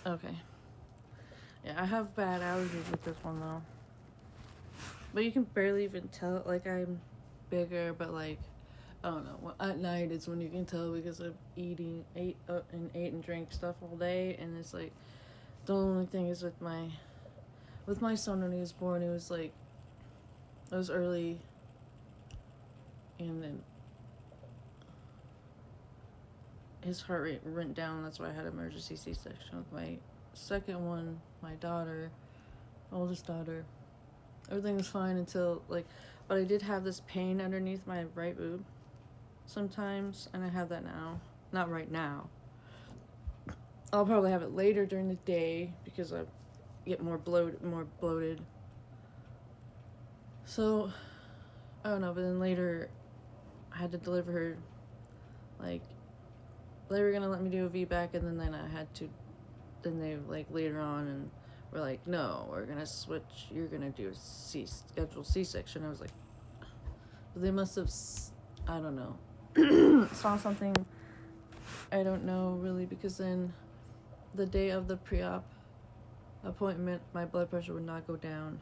Okay. Yeah, I have bad allergies with this one though. But you can barely even tell. Like I'm bigger, but like I don't know. At night it's when you can tell because I'm ate and drank stuff all day, and it's like the only thing is with my son when he was born, it was like it was early, and then his heart rate went down. That's why I had emergency C-section with my second one, my daughter, oldest daughter. Everything was fine until like, but I did have this pain underneath my right boob sometimes, and I have that now. Not right now. I'll probably have it later during the day because I get more bloated. So I don't know, but then later I had to deliver her. Like they were gonna let me do a VBAC, and then I had to. Then they like later on and were like, no, we're gonna switch. You're gonna do a scheduled C-section. I was like, they must have, I don't know, saw something. I don't know really, because then the day of the pre-op appointment, my blood pressure would not go down,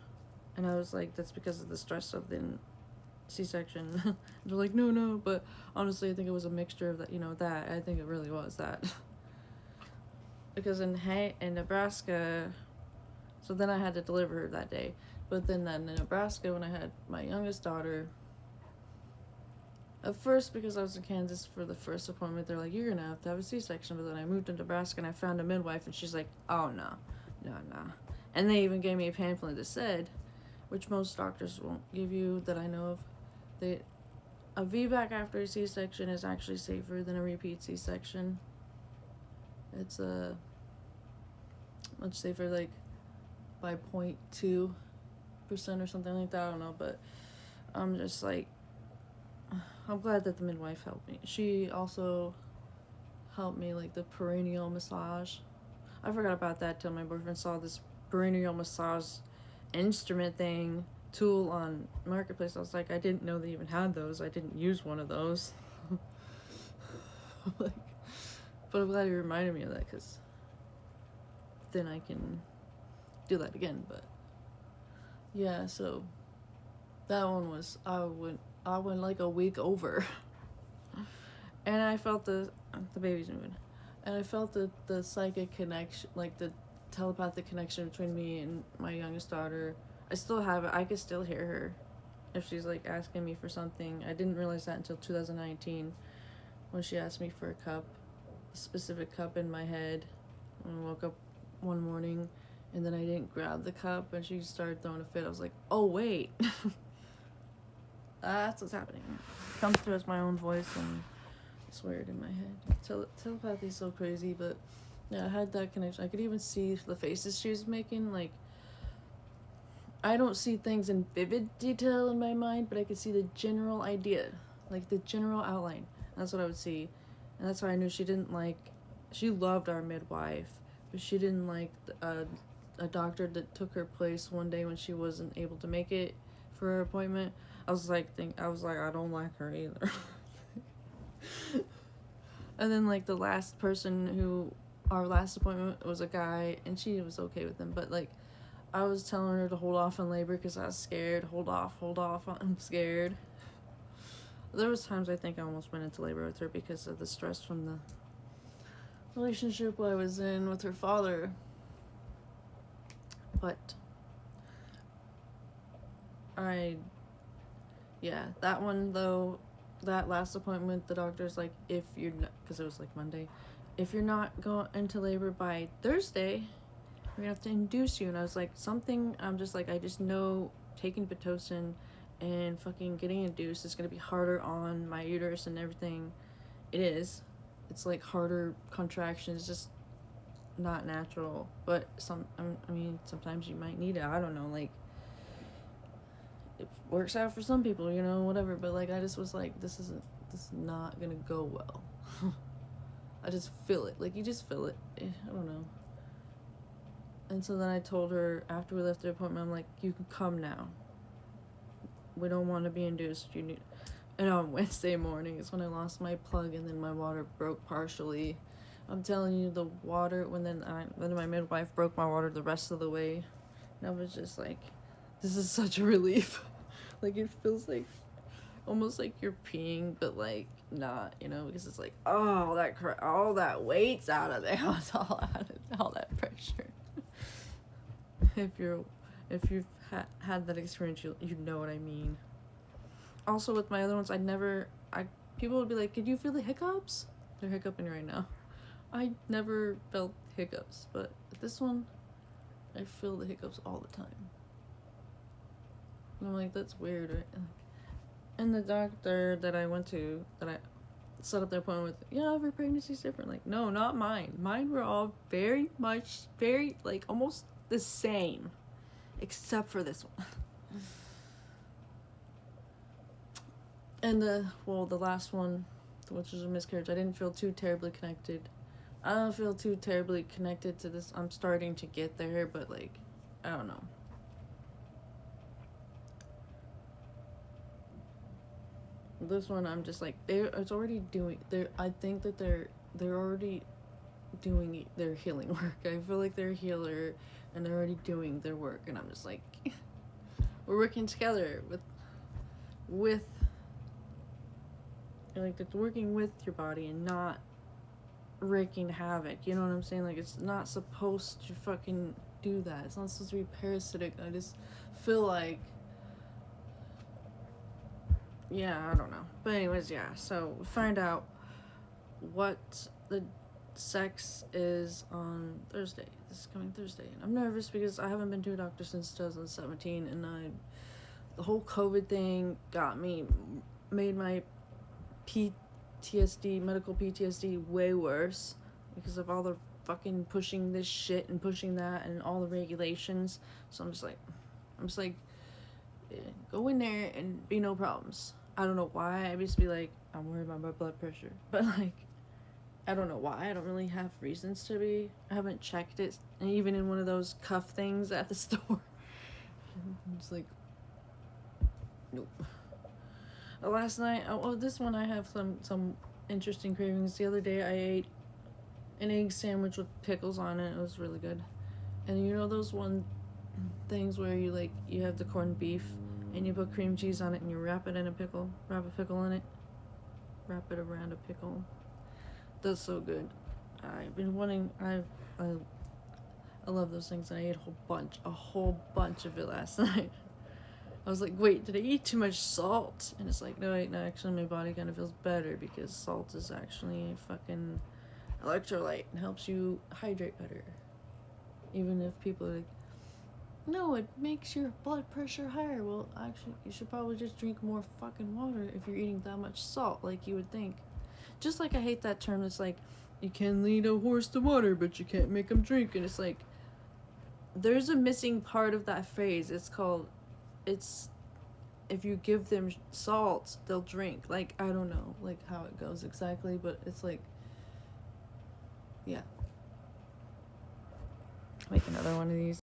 and I was like, that's because of the stress of the C-section. They're like, no, but honestly, I think it was a mixture of that. That I think it really was that. Because in Nebraska, so then I had to deliver her that day. But then in Nebraska, when I had my youngest daughter, at first, because I was in Kansas for the first appointment, they're like, you're going to have a C-section. But then I moved to Nebraska and I found a midwife, and she's like, oh, no. And they even gave me a pamphlet that said, which most doctors won't give you that I know of, that a VBAC after a C-section is actually safer than a repeat C-section. It's much safer, like by 0.2% or something like that. I don't know, but I'm just like, I'm glad that the midwife helped me. She also helped me, like the perineal massage. I forgot about that till my boyfriend saw this perineal massage instrument tool on Marketplace. I was like, I didn't know they even had those. I didn't use one of those. Like, but I'm glad you reminded me of that, because then I can do that again. But yeah, so that one was, I went like a week over. And I felt the baby's moving, and I felt the psychic connection, like the telepathic connection between me and my youngest daughter. I still have it. I could still hear her if she's like asking me for something. I didn't realize that until 2019 when she asked me for a specific cup in my head. When I woke up one morning, and then I didn't grab the cup, and she started throwing a fit. I was like, oh wait. That's what's happening. It comes through as my own voice, and it's weird in my head. Telepathy is so crazy, but yeah, I had that connection. I could even see the faces she was making. Like, I don't see things in vivid detail in my mind, but I could see the general idea, like the general outline. That's what I would see, and that's why I knew she didn't like. She loved our midwife, but she didn't like a doctor that took her place one day when she wasn't able to make it for her appointment. I was like, I don't like her either. And then like the last person who, our last appointment was a guy, and she was okay with him, but like I was telling her to hold off on labor because I was scared. Hold off, I'm scared. There was times I think I almost went into labor with her because of the stress from the relationship I was in with her father. But that one though, that last appointment, the doctor's like, if you're not, because it was like Monday, if you're not going into labor by Thursday, we're gonna have to induce you. And I was like, I'm just like, I just know taking Pitocin and fucking getting induced is gonna be harder on my uterus and everything. It is. It's like harder contractions, just not natural. But sometimes you might need it. I don't know, like, it works out for some people, whatever. But like, I just was like, this is not gonna go well. I just feel it. Like, you just feel it. I don't know. And so then I told her after we left the appointment, I'm like, you can come now. We don't want to be induced. You need. And on Wednesday morning is when I lost my plug, and then my water broke partially. I'm telling you, the water, when my midwife broke my water the rest of the way, and I was just like, this is such a relief. Like, it feels like almost like you're peeing, but like not, you know, because it's like, oh, all that weight's out of there. It's all out of all that pressure. If you've had that experience, you know what I mean. Also, with my other ones, people would be like, "Could you feel the hiccups?" They're hiccuping right now. I never felt hiccups, but this one, I feel the hiccups all the time. And I'm like, that's weird, right? And the doctor that I went to, that I set up the appointment with, yeah, every pregnancy's different. Like, no, not mine. Mine were all very, like, almost the same, except for this one. And the last one, which was a miscarriage, I didn't feel too terribly connected. I don't feel too terribly connected to this. I'm starting to get there, but like, I don't know. This one, I'm just like, it's already doing. I think that they're already doing their healing work. I feel like they're a healer, and they're already doing their work, and I'm just like, we're working together with. Like, it's working with your body and not wreaking havoc. You know what I'm saying? Like, it's not supposed to fucking do that. It's not supposed to be parasitic. I just feel like, yeah, I don't know. But anyways, yeah. So we find out what the sex is on Thursday. This is coming Thursday. And I'm nervous because I haven't been to a doctor since 2017, and the whole COVID thing made my medical PTSD way worse because of all the fucking pushing this shit and pushing that and all the regulations. So I'm just like, go in there and be no problems. I don't know why. I just be like, I'm worried about my blood pressure. But like, I don't know why. I don't really have reasons to be. I haven't checked it, and even in one of those cuff things at the store. I'm just like, nope. Last night, this one I have some interesting cravings. The other day I ate an egg sandwich with pickles on it. It was really good. And you know those things where you have the corned beef and you put cream cheese on it and you wrap it in a pickle, wrap a pickle in it, wrap it around a pickle. That's so good. I've been wanting. I love those things, and I ate a whole bunch of it last night. I was like, wait, did I eat too much salt? And it's like, no, actually my body kind of feels better because salt is actually a fucking electrolyte and helps you hydrate better. Even if people are like, no, it makes your blood pressure higher. Well, actually, you should probably just drink more fucking water if you're eating that much salt, like you would think. Just like I hate that term that's like, you can lead a horse to water, but you can't make him drink. And it's like, there's a missing part of that phrase. It's if you give them salt, they'll drink. Like, I don't know, like, how it goes exactly, but it's like, yeah. Make another one of these.